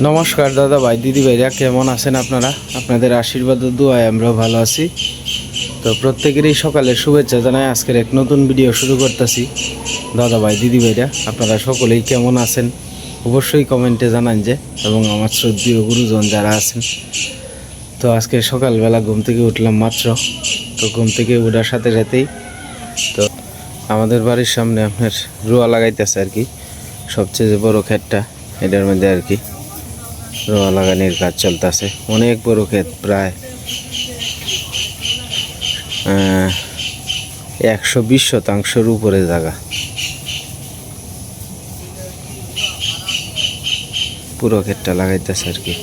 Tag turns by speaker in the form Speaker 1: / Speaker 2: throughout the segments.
Speaker 1: নমস্কার দাদা ভাই দিদি ভাইরা, কেমন আছেন আপনারা? আপনাদের আশীর্বাদ ও দোয়ায় আমরাও ভালো আছি। তো প্রত্যেকেরই সকালের শুভেচ্ছা জানাই। আজকের এক নতুন ভিডিও শুরু করতেছি। দাদা ভাই দিদি ভাইরা, আপনারা সকলেই কেমন আছেন অবশ্যই কমেন্টে জানান যে, এবং আমার শ্রদ্ধেয় গুরুজন যারা আছেন। তো আজকে সকালবেলা ঘুম থেকে উঠলাম মাত্র। তো ঘুম থেকে ওঠার সাথে সাথেই তো আমাদের বাড়ির সামনে আপনার রোয়া লাগাইতেছে আর কি, সবচেয়ে যে বড় ক্ষেতটা এটার মধ্যে আর কি রোয়া লাগানোর কাজ চলতেছে। অনেক বড় ক্ষেত, প্রায় 120 শতাংশের উপরে জায়গা। পুরো ক্ষেতটা লাগাইতেছে আর কি।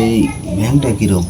Speaker 2: এই ব্যাংকটা কিরকম?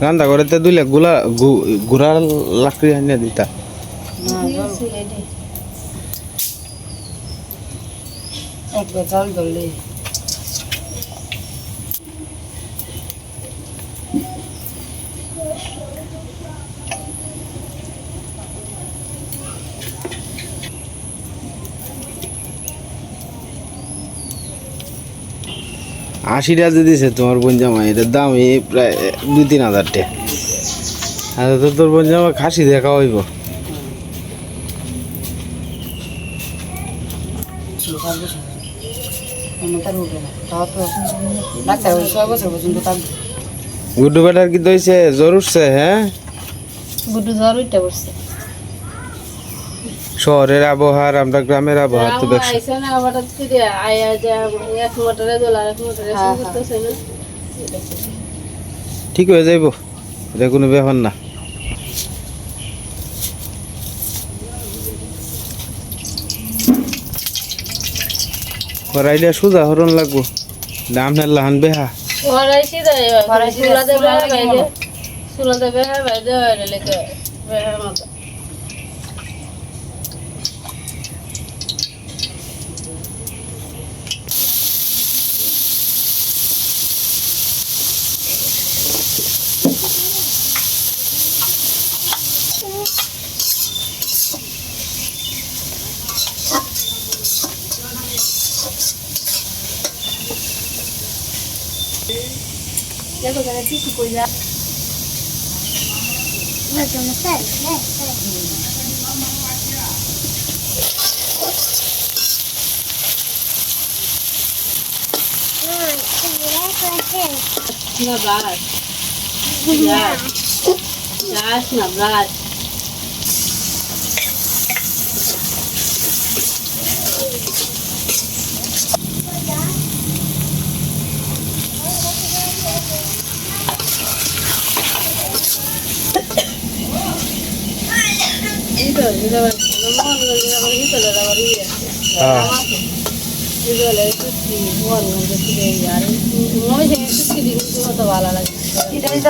Speaker 2: রান্না করতে দুইলে গুড়া লাকড়ি আনিয়ে দিতা।
Speaker 3: জল ধরলে
Speaker 1: $80 দিছে তোমার বোন জামা, এটার দাম এই প্রায় 2-3 হাজার টাকা। আর তো তোর বোন জামা খাসি দেখা হইব। গুড্ডু বেটার কি দইছে, জ্বর উঠছে? হ্যাঁ,
Speaker 3: গুড্ডু জ্বর উঠতে বসছে।
Speaker 1: শহরের আবহাওয়ার আমরা গ্রামের আবহাওয়া তো দেখছি। ঠিক হয়ে যাইব, এটা কোনো ব্যাপার না। করাইলে সোজা হরণ লাগবো, দাম লাহান বেহা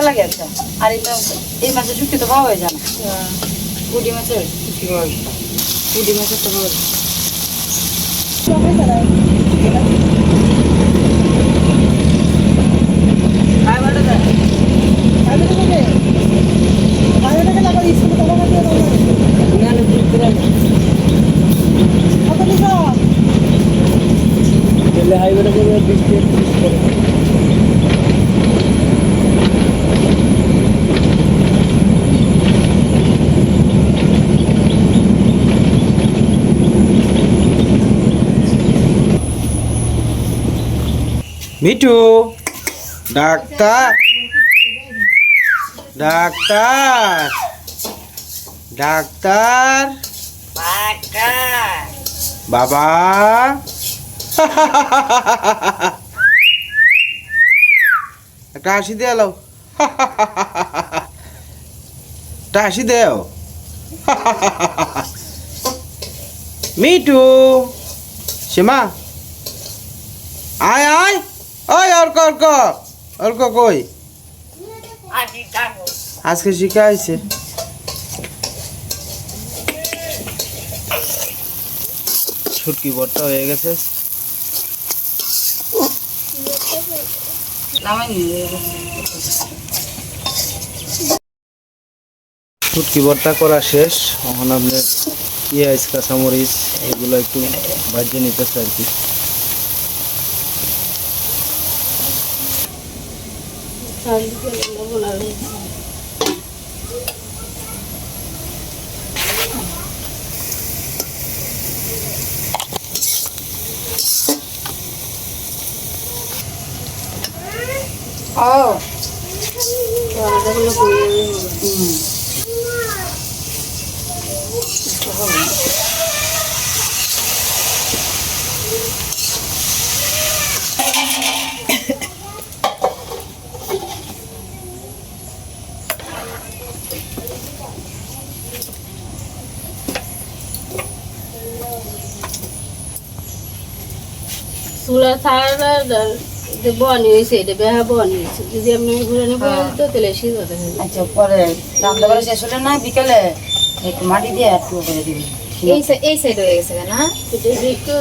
Speaker 3: লাগে। আর এটা এই মাছের শুক্তি তো পাওয়া যায় না, পুঁটি মাছের শুক্তি পাওয়া যায়, পুঁটি মাছের তো পাওয়া যায়।
Speaker 1: মিঠু ডাক্তার ডাক্তার ডাক্তার বাবা একটা হাসি দিয়ে এলো একটা হাসি দেও মিঠু সীমা আয় আয় ওই অর্ক অর্ক অর্ক কই আজকে শিখা আইছে ছুটকি ভর্তা হয়ে গেছে ছুটকি ভর্তা করা শেষ এখন আপনার পেঁয়াজ কাঁচামরিচ এগুলো একটু ভাজিয়ে নিতেছে আর কি
Speaker 3: ও
Speaker 4: চুলা ছাড়া বনি হয়েছে এটা বেহা বনি হয়েছে যদি আপনি ঘুরানো করে দিত তাহলে সিদ্ধ হয়ে যায়।
Speaker 3: আচ্ছা পরে রান্না করা শেষ হলে না বিকালে একটু মাটি দিয়ে একটু করে দিবি
Speaker 4: এই সাইড হয়ে গেছে না এটা একটু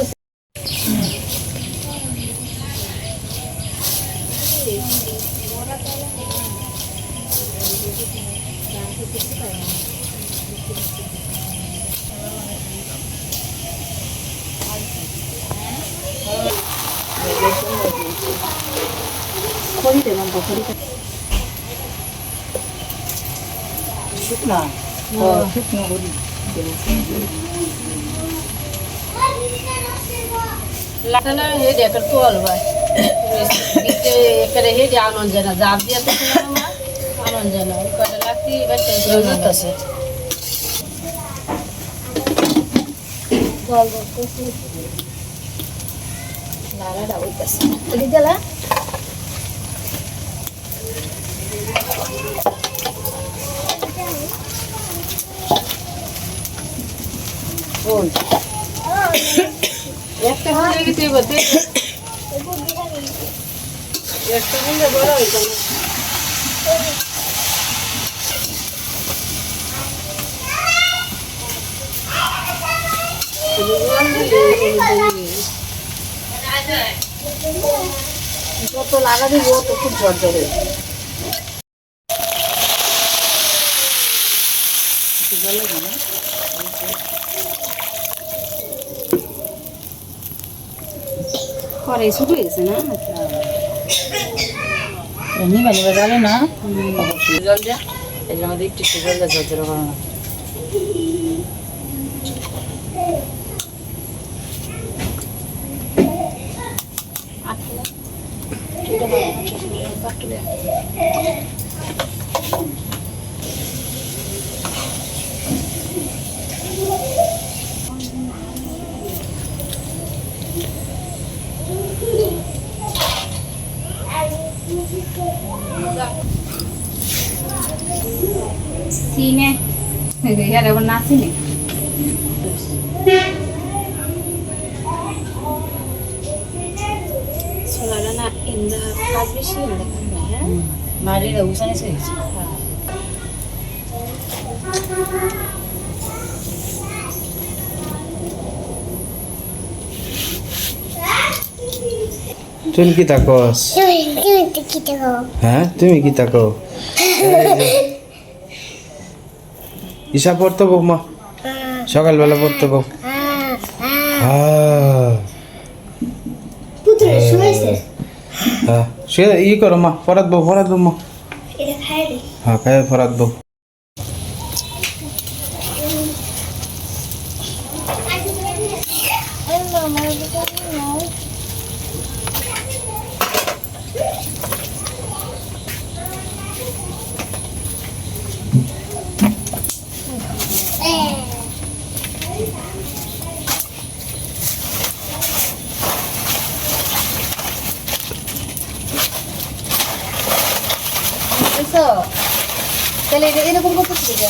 Speaker 4: খড়ি দেবেন তো খড়ি
Speaker 3: শুকনা শুকনো করি
Speaker 4: লাগানো হেড একটা তোল ভাই একটা হেড আনন্দ জানা জাপ দিয়ে তো আনন্দ জানা ওই কটা লাগতে
Speaker 3: আছে
Speaker 4: জল করতেছি নাড়াটা হইতেছে এদিকে গেলা
Speaker 3: ওই
Speaker 4: একটা হয়ে গেছে বলতে একটা গুন্ডা বড় হইতো না
Speaker 3: যত লাগা দিব তো খুব জ্বর জ্বরে
Speaker 4: করে শুরু হয়েছে না
Speaker 3: নিবা নিবা জানে না জল যা এর মধ্যে একটু জল যা জ্বর জ্বর করে না
Speaker 4: সিনে ইয়ার আবার না সিনে সোলারা না ইন্দা কাজ বেশি ইন্দা হ্যাঁ
Speaker 3: মারিরা উসানে হয়েছে
Speaker 1: তুমি কি তাকস হ্যাঁ তুমি কি তাকো ঈশা পড়তো বৌমা সকালবেলা পড়তো বউ হ্যাঁ সে ই করো মা ফরাত বউ মা হ্যাঁ খায় ফরাত বউ
Speaker 4: তাহলে এরকম করতে যা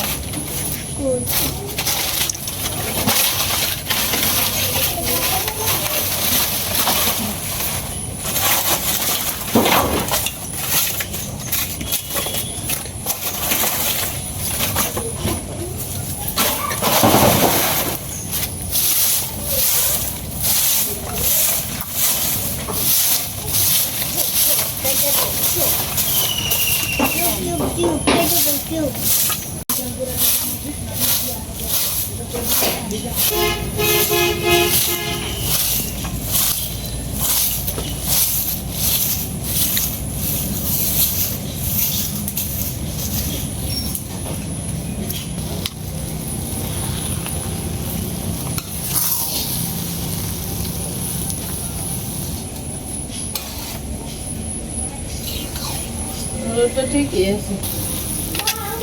Speaker 4: ওটা ঠিকই আছে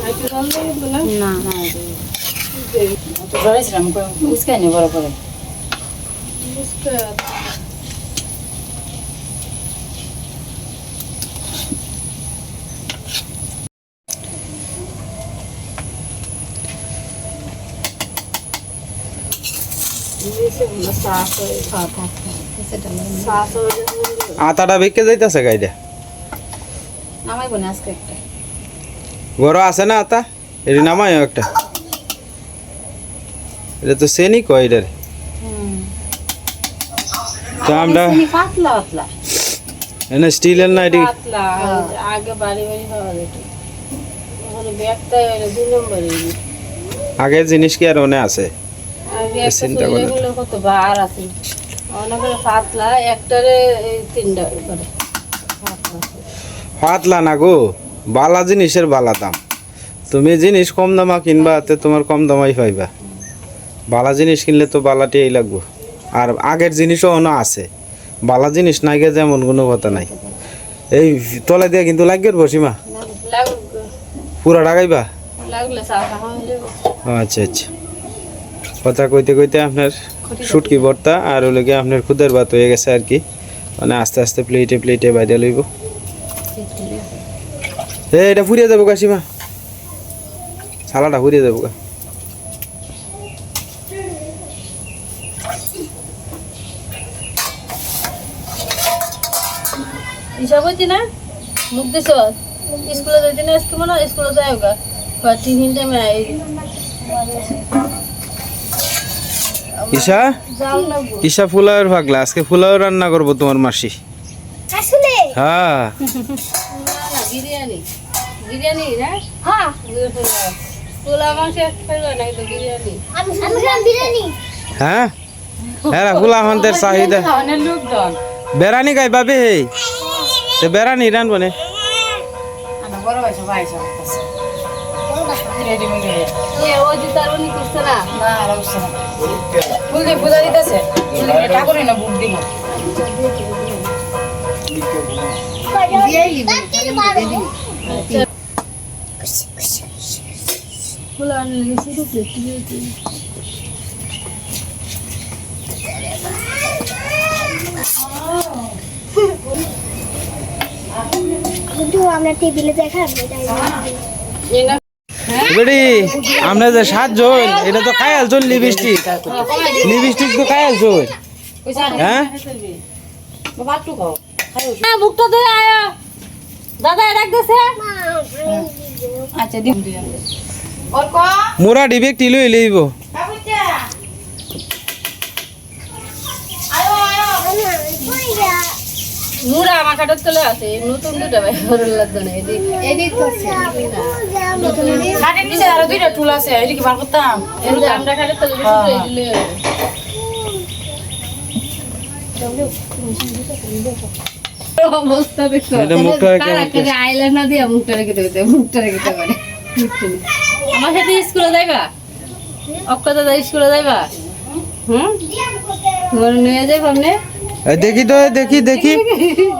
Speaker 4: আইতে জানলে না
Speaker 3: না না তো ধরেছিলাম উস্কাই নি বড় করে
Speaker 4: বুঝতে
Speaker 2: আটাটা বিকে যাইতেছে গাইডে
Speaker 3: নামাই বনে আজকে একটা
Speaker 2: গরো আছে না আটা এটি নামাই একটা এটা তো সেনি কয় এটার তো আমরা
Speaker 3: পাতলা পাতলা
Speaker 2: এনে স্টিলের না এটি
Speaker 4: পাতলা আগে বাড়ি বাড়ি খাওয়া যেত ওখানে ব্যাগটা 2 নম্বরে
Speaker 2: আগের জিনিস কি আর মনে আছে
Speaker 4: আগে একটা
Speaker 2: চিন্তা করে
Speaker 4: চলে কত বার আছে অনেক পাতলা একটারে 3টা করে
Speaker 2: পাতলা না গো বালা জিনিসের বালা দাম তুমি জিনিস কম দামা কিনবা তে তোমার কম দামাই পাইবা বালা জিনিস কিনলে তো বালাটি এই লাগবো আর আগের জিনিসও অন্য আছে বালা জিনিস নাই গে যেমন কোনো কথা নাই এই তলে দিয়ে কিন্তু লাগবে বসিমা পুরা লাগাইবা
Speaker 4: লাগলে চা খাওয়া হলে
Speaker 2: আচ্ছা আচ্ছা কথা কইতে কইতে আপনার শুটকি ভর্তা আর হলো গিয়ে আপনার খুদের ভাত হয়ে গেছে আর কি মানে আস্তে আস্তে প্লেটে প্লেটে বাইরে লইব এটা ফুরিয়ে যাবো কাশিমা ছালাটা ফুরিয়ে যাবো গা
Speaker 4: হিসাব হইতি না মুখ দিছ স্কুলে যাইতি না আজকে মনে হয় স্কুলে যাই গা টিফিন টাইমে
Speaker 2: ঈশা
Speaker 4: যাও না
Speaker 2: ঈশা ফুলাওয়ের ভাগলা আজকে ফুলাও রান্না করবো তোমার মাসি হ্যাঁ
Speaker 4: বিরিয়ানি বিরিয়ানি না
Speaker 3: হ্যাঁ
Speaker 4: পোলা মাংস খাইলো না তো বিরিয়ানি
Speaker 2: হ্যাঁ হ্যাঁ ফুলা আমাদের চাহিদা
Speaker 3: অনেক লোকজন
Speaker 2: বেড়ানি গাই বাবে হে তো বেড়ানি রান বনে
Speaker 3: আমার বড় ভাই সবাই সব রেডি হয়ে গেছে
Speaker 4: ওই যে তার উনি করছে না
Speaker 3: না আর অবশ্য না ফুল দিয়ে পূজা দিতেছে ঠাকুরে না বুক দিব
Speaker 4: পোলা আনলে শুধু প্লেট
Speaker 5: আমরা টেবিলে দেখাবো
Speaker 2: বেড়ি আমরা যে 7 জন এটা তো খায়াল জন লিপস্টিক লিপস্টিক তো খায়াল জন হ্যাঁ
Speaker 3: বাবা টু খাও
Speaker 4: মুখটা ধরে আয়া দাদা ডাক দিছে
Speaker 3: আচ্ছা দিন ওর কো
Speaker 2: মোরা ডিবে একটি লই লইব
Speaker 3: বাবুচা আয়ো আয়ো
Speaker 4: মুরা আমার কাটার চলে আছে নতুন দুটো ভাই ঘরের লাগবে না এদিক করছে
Speaker 3: কাটের নিচে আরো দুইটা টুল আছে এটা কি বার করতাম
Speaker 4: আমরা কাটার চলে শুধু এগুলো অবস্থা দেখছো
Speaker 2: এটা মুখটা রেখে
Speaker 4: তার আগে আইলাইনার দিয়ে মুখটা রেখে দেবে মুখটা রেখে দেবে আমার সাথে স্কুলে যাইবা অক্কাতে যাই স্কুলে যাইবা তোমার নিয়ে যাই ভাবনে
Speaker 2: এই দেখি তো দেখি দেখি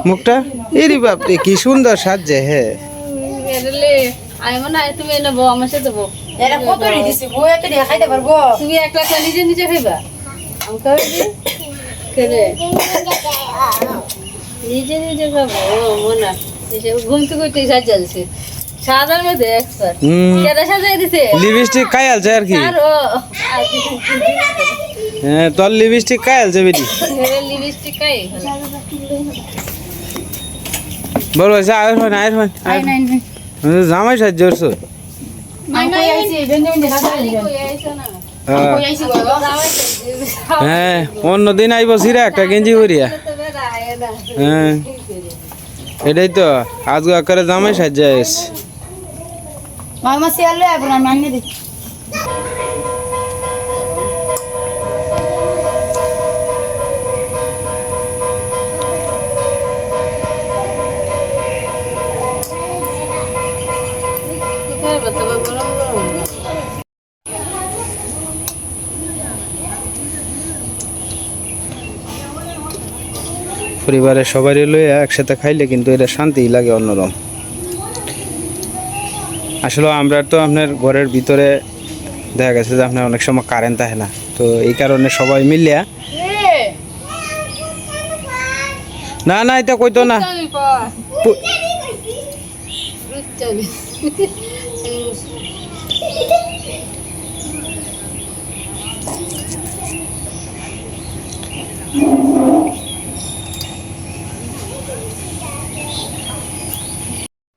Speaker 2: মুখটা এরি বাপ রে কি সুন্দর সাজছে হ্যাঁ
Speaker 4: এলে আই মনে হয় তুমি নেবো আমার সাথে বো
Speaker 3: এটা কত রে দিছি বই একটা দিয়ে খাইতে পারবো
Speaker 4: তুমি একলা একলা নিজে নিজে খাইবা আমি খাবি কেনে নিজে নিজে খাবো ও মনা এসে ঘুম থেকে উঠে সাজ জ্বলছে সাজার মধ্যে expert।
Speaker 2: হুম
Speaker 4: কেডা সাজাই দিছে?
Speaker 2: লিপস্টিক খাই আলছে আর কি
Speaker 4: আরো
Speaker 2: হ্যাঁ তোর লিপস্টিক খাই আলছে বেটি
Speaker 4: লিপস্টিক কাই
Speaker 2: বড় হয়েছে আয়ের হয় আয়ের হয় জামাই সাহায্য করছো হ্যাঁ অন্যদিন আইব সিরা একটা গেঞ্জি করিয়া হ্যাঁ এটাই তো আজকে আকারে জামাই সাহায্য এসে
Speaker 3: মামা সিয়াল লই আইবো না মাইনে দি
Speaker 2: পরিবারের সবারই লইয়া একসাথে খাইলে কিন্তু এটা শান্তিই লাগে অন্যরকম আসলে আমরা তো আপনার ঘরের ভিতরে দেখা গেছে যে আপনার অনেক সময় কারেন্ট থাকে না তো এই কারণে সবাই মিলিয়া না না এটা কইতো না পু-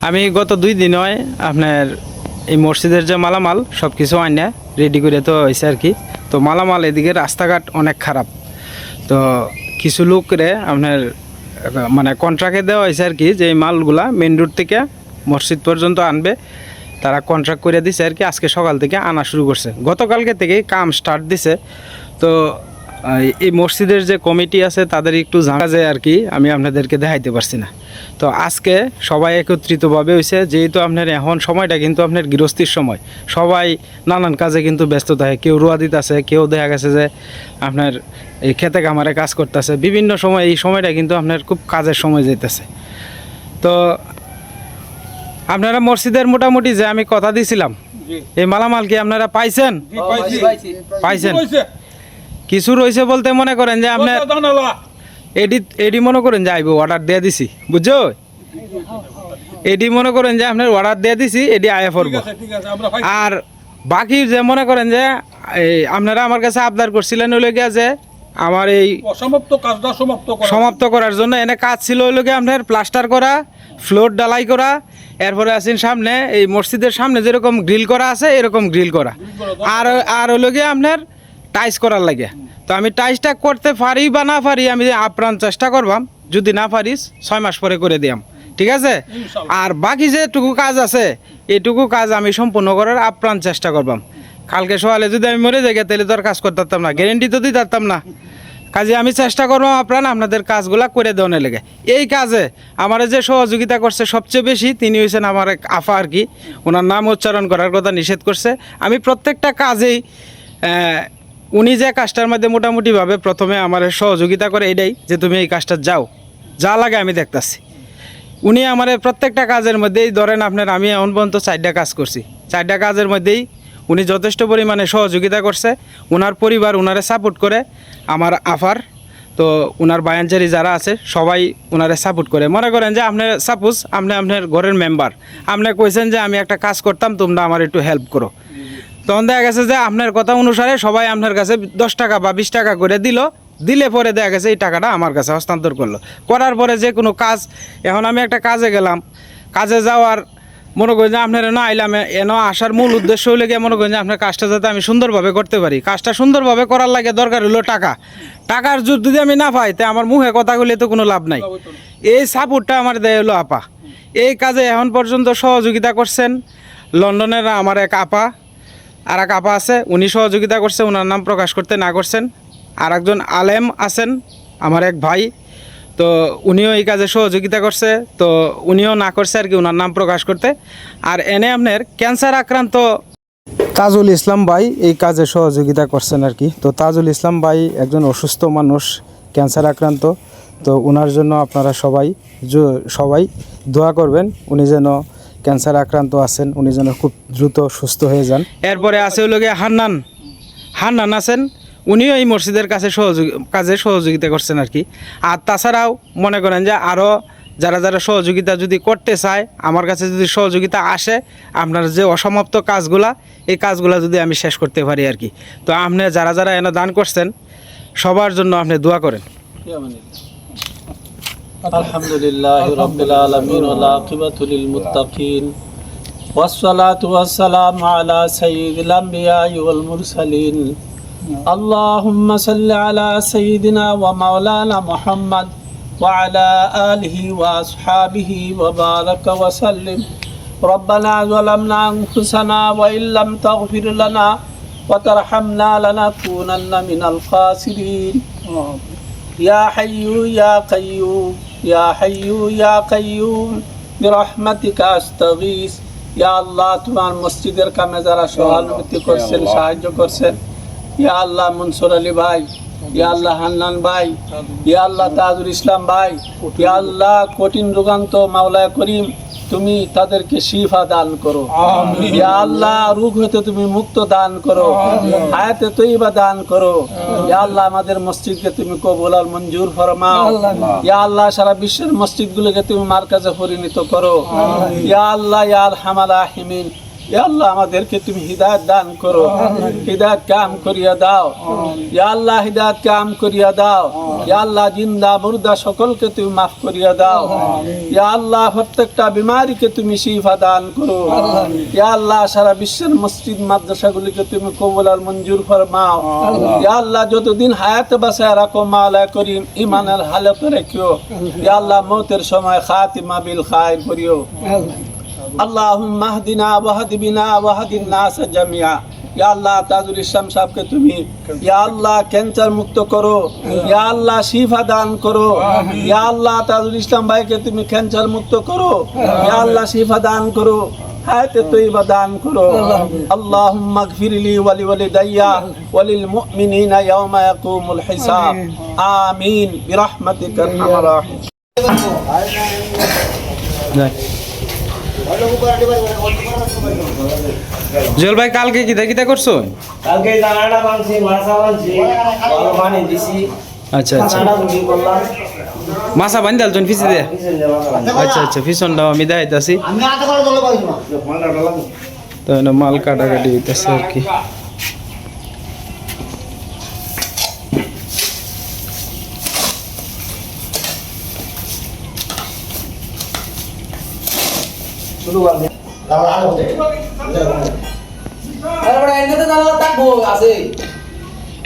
Speaker 2: আমি গত 2 দিন হয় আপনার এই মসজিদের যে মালামাল সব কিছু আইনা রেডি করে তো হয়েছে আর কি তো মালামাল এদিকে রাস্তাঘাট অনেক খারাপ তো কিছু লোকরে আপনার মানে কন্ট্রাক্টে দেওয়া হয়েছে আর কি যে এই মালগুলা মেন রোড থেকে মসজিদ পর্যন্ত আনবে তারা কন্ট্রাক্ট করে দিছে আর কি আজকে সকাল থেকে আনা শুরু করছে গতকালকে থেকে কাম স্টার্ট দিছে তো এই মসজিদের যে কমিটি আছে তাদের একটু জানা যায় আর কি আমি আপনাদেরকে দেখাইতে পারছি না তো আজকে সবাই একত্রিতভাবে হয়েছে যেহেতু আপনার এখন সময়টা কিন্তু আপনার গৃহস্থির সময় সবাই নানান কাজে কিন্তু ব্যস্ত থাকে কেউ রোয়া দিতেছে কেউ দেখা গেছে যে আপনার এই খেতে কামারে কাজ করতেছে বিভিন্ন সময় এই সময়টা কিন্তু আপনার খুব কাজের সময় যেতেছে তো আপনারা মসজিদের মোটামুটি যে আমি কথা দিছিলাম এই মালামাল কি আপনারা পাইছেন পাইছেন কিছু রয়েছে বলতে মনে করেন যে আপনার এডি মনে করেন যে আইব অর্ডার দিয়ে দিছি বুঝছো এডি মনে করেন যে আপনার অর্ডার দিয়ে দিছি এডি আয়া পড়ব আর বাকি যে মনে করেন যে এই আপনারা আমার কাছে আবদার করছিলেন ওই লগিয়া যে আমার এই সমাপ্ত করার জন্য এনে কাজ ছিল ওই লগে আপনার প্লাস্টার করা ফ্লোর ডালাই করা এরপরে আছেন সামনে এই মসজিদের সামনে যেরকম গ্রিল করা আছে এরকম গ্রিল করা আর ওই লগে আপনার টাইস করার লাগে তো আমি টাইসটা করতে পারি বা না পারি আমি আপ্রাণ চেষ্টা করবাম যদি না পারিস 6 মাস পরে করে দিয়াম ঠিক আছে আর বাকি যেটুকু কাজ আছে এইটুকু কাজ আমি সম্পূর্ণ করার আপ্রাণ চেষ্টা করবাম কালকে সকালে যদি আমি মরে যাই তাহলে তো আর কাজ করতে পারতাম না গ্যারেন্টি তো দিতে পারতাম না কাজে আমি চেষ্টা করবো আপ্রাণ আপনাদের কাজগুলা করে দেওয়ার লেগে এই কাজে আমার যে সহযোগিতা করছে সবচেয়ে বেশি তিনি হয়েছেন আমার এক আফা আর কি ওনার নাম উচ্চারণ করার কথা নিষেধ করছে আমি প্রত্যেকটা কাজেই উনি যে কাজটার মধ্যে মোটামুটিভাবে প্রথমে আমার সহযোগিতা করে এটাই যে তুমি এই কাজটা যাও যা লাগে আমি দেখতাছি উনি আমার প্রত্যেকটা কাজের মধ্যেই ধরেন আপনার আমি এখন পর্যন্ত 4টা কাজ করছি 4টা কাজের মধ্যেই উনি যথেষ্ট পরিমাণে সহযোগিতা করছে ওনার পরিবার ওনারে সাপোর্ট করে আমার আফার তো ওনার বায়ানচারি যারা আছে সবাই ওনারে সাপোর্ট করে মনে করেন যে আপনার সাপোজ আপনি আপনার ঘরের মেম্বার আপনি কইছেন যে আমি একটা কাজ করতাম তোমরা আমার একটু হেল্প করো তখন দেখা গেছে যে আপনার কথা অনুসারে সবাই আপনার কাছে 10 টাকা বা 20 টাকা করে দিলে পরে দেখা গেছে এই টাকাটা আমার কাছে হস্তান্তর করলো করার পরে যে কোনো কাজ এখন আমি একটা কাজে গেলাম কাজে যাওয়ার মনে করেন যে আপনার এনে আইলাম এনে আসার মূল উদ্দেশ্য হলে গিয়ে মনে করেন যে আপনার কাজটা যাতে আমি সুন্দরভাবে করতে পারি কাজটা সুন্দরভাবে করার লাগে দরকার হলো টাকার যদি আমি না পাই তো আমার মুখে কথা বলে তো কোনো লাভ নাই এই সাপোর্টটা আমার দেয় হলো আপা এই কাজে এখন পর্যন্ত সহযোগিতা করছেন লন্ডনের আমার এক আপা আর এক আপা আছে উনি সহযোগিতা করছে ওনার নাম প্রকাশ করতে না করছেন আর একজন আলেম আছেন আমার এক ভাই তো উনিও এই কাজে সহযোগিতা করছে তো উনিও না করছে আর কি ওনার নাম প্রকাশ করতে আর এনে আপনার ক্যান্সার আক্রান্ত তাজুল ইসলাম ভাই এই কাজে সহযোগিতা করছেন আর কি তো তাজুল ইসলাম ভাই একজন অসুস্থ মানুষ ক্যান্সার আক্রান্ত তো ওনার জন্য আপনারা সবাই দোয়া করবেন উনি যেন ক্যান্সার আক্রান্ত আছেন উনি যেন খুব দ্রুত সুস্থ হয়ে যান এরপরে আছে হলো গিয়ে হান্নান আছেন উনিও এই মসজিদের কাছে কাজে সহযোগিতা করছেন আর কি আর তাছাড়াও মনে করেন যে আরও যারা যারা সহযোগিতা যদি করতে চায়, আমার কাছে যদি সহযোগিতা আসে, আপনার যে অসমাপ্ত কাজগুলা, এই কাজগুলা যদি আমি শেষ করতে পারি আর কি। তো আপনি যারা যারা এনে দান করছেন সবার জন্য আপনি দোয়া করেন।
Speaker 6: আলহামদুলিল্লাহি রাব্বিল আলামিন ওয়াল আকিবাতু লিল মুত্তাকিন ওয়াসসালাতু ওয়াসসালামু আলা সাইয়্যিদিল আমবিয়াই ওয়াল মুরসালিন আল্লাহুম্মা সাল্লি আলা সাইয়্যিদিনা ওয়া মাওলানা মুহাম্মদ ওয়া আলা আলিহি ওয়া আসহাবিহি ওয়া বারাকা ওয়া সাল্লিম ربنا ظلمنا أنفسنا وإن لم تغفر لنا وترحمنا لنكونن من الخاسرين يا حي يا قيوم يا حي يا قيوم برحمتك أستغيث يا الله তোমার মসজিদের কামে যারা সহানুভূতি করছেন, সাহায্য করছেন, ইয়া আল্লাহ মনসুর আলী ভাই, ইয়া আল্লাহ হান্নান ভাই, ইয়া আল্লাহ তাজুল ইসলাম ভাই, ইয়া আল্লাহ কঠিন রোগান্ত মাওলা করিম তুমি তাদেরকে শিফা দান করো, ইয়া আল্লাহ রোগ হতে তুমি মুক্ত দান করো, হায়াতে তৈবা দান করো, ইয়া আল্লাহ আমাদের মসজিদকে তুমি কবুল আর মঞ্জুর ফরমাও, ইয়া আল্লাহ সারা বিশ্বের মসজিদগুলোকে তুমি মারকাজে পরিণত করো, ইয়া আল্লাহ ইয়া আরহামার রাহিমিন, ইয়া আল্লাহ আমাদেরকে তুমি হিদায়াত দান করো, হিদায়াত কাম করিয়া দাও, ইয়া আল্লাহ হিদায়াত কাম করিয়া দাও, ইয়া আল্লাহ জিন্দা মুর্দা সকলকে তুমি মাফ করিয়া দাও, ইয়া আল্লাহ প্রত্যেকটা বিমারিকে তুমি শিফা দান করো, ইয়া আল্লাহ সারা বিশ্বের মসজিদ মাদ্রাসাগুলিকে তুমি কবুল আর মঞ্জুর ফরমাও, ইয়া আল্লাহ যতদিন হায়াতে বাঁচায় রাখো মাওলা করিম ইমানের হালতে রেখো, ইয়া আল্লাহ মৌতের সময় খাতিমা বিল খায়র করিও। اللهم اهدنا واهد بنا واهد الناس جميعا ইয়া আল্লাহ তাজুল ইসলাম সাহেবকে তুমি ইয়া আল্লাহ ক্যান্সার মুক্ত করো, ইয়া আল্লাহ শিফা দান করো, ইয়া আল্লাহ তাজুল ইসলাম ভাইকে তুমি ক্যান্সার মুক্ত করো, ইয়া আল্লাহ শিফা দান করো, হায়াতে তৈবা দান করো। আল্লাহুম্মা গফিরলি ওয়া লিওয়ালিদাইয়া ওয়া লিল মুমিনিনা ইয়াওমা ইয়াকুমুল হিসাব আমিন বিরহমাতিকা আরহামার রাহিম।
Speaker 2: জল ভাই কালকে কিতা কিতা করছো?
Speaker 7: কালকে দানাটা বানছি, মাছা বানছি, ভালো পানি দিছি,
Speaker 2: আচ্ছা আচ্ছা,
Speaker 7: দানাটা রুটি করলাম,
Speaker 2: মাছা বান্ধি আলছেন ফিসে দিয়ে?
Speaker 7: পিছন দিয়ে মাছা বানছি।
Speaker 2: আচ্ছা আচ্ছা, পিছনটাও আমি দেখাইতেছি। তো এনে মাল কাটাকাটি হইতেছে আর কি।
Speaker 7: শুরু করবে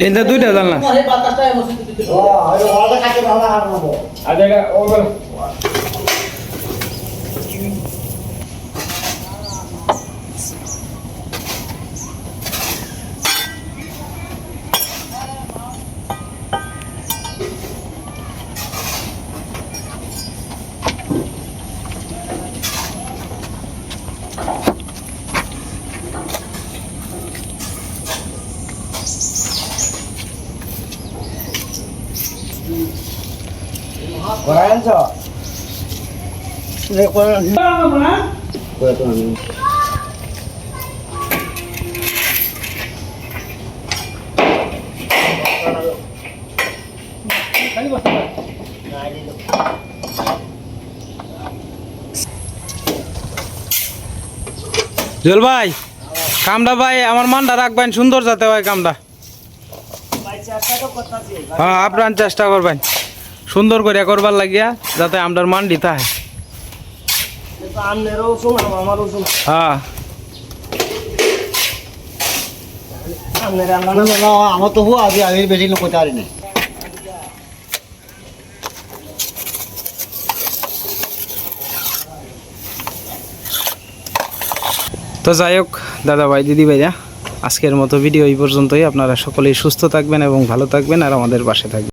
Speaker 2: এটা দুইটা জানলা। জল ভাই কামটা ভাই আমার মানটা রাখবেন সুন্দর যাতে হয় কামটা। হ্যাঁ আপনার চেষ্টা করবেন সুন্দর করে করবার লাগিয়া যাতে আমরার মান দিতে হয়। হ্যাঁ
Speaker 7: আমার তো হুয়া আগে আমি বেশি লোক করতে পারি না।
Speaker 2: তো যাই হোক দাদা ভাই দিদি ভাইরা, আজকের মতো ভিডিও এই পর্যন্তই। আপনারা সকলেই সুস্থ থাকবেন এবং ভালো থাকবেন আর আমাদের পাশে থাকবেন।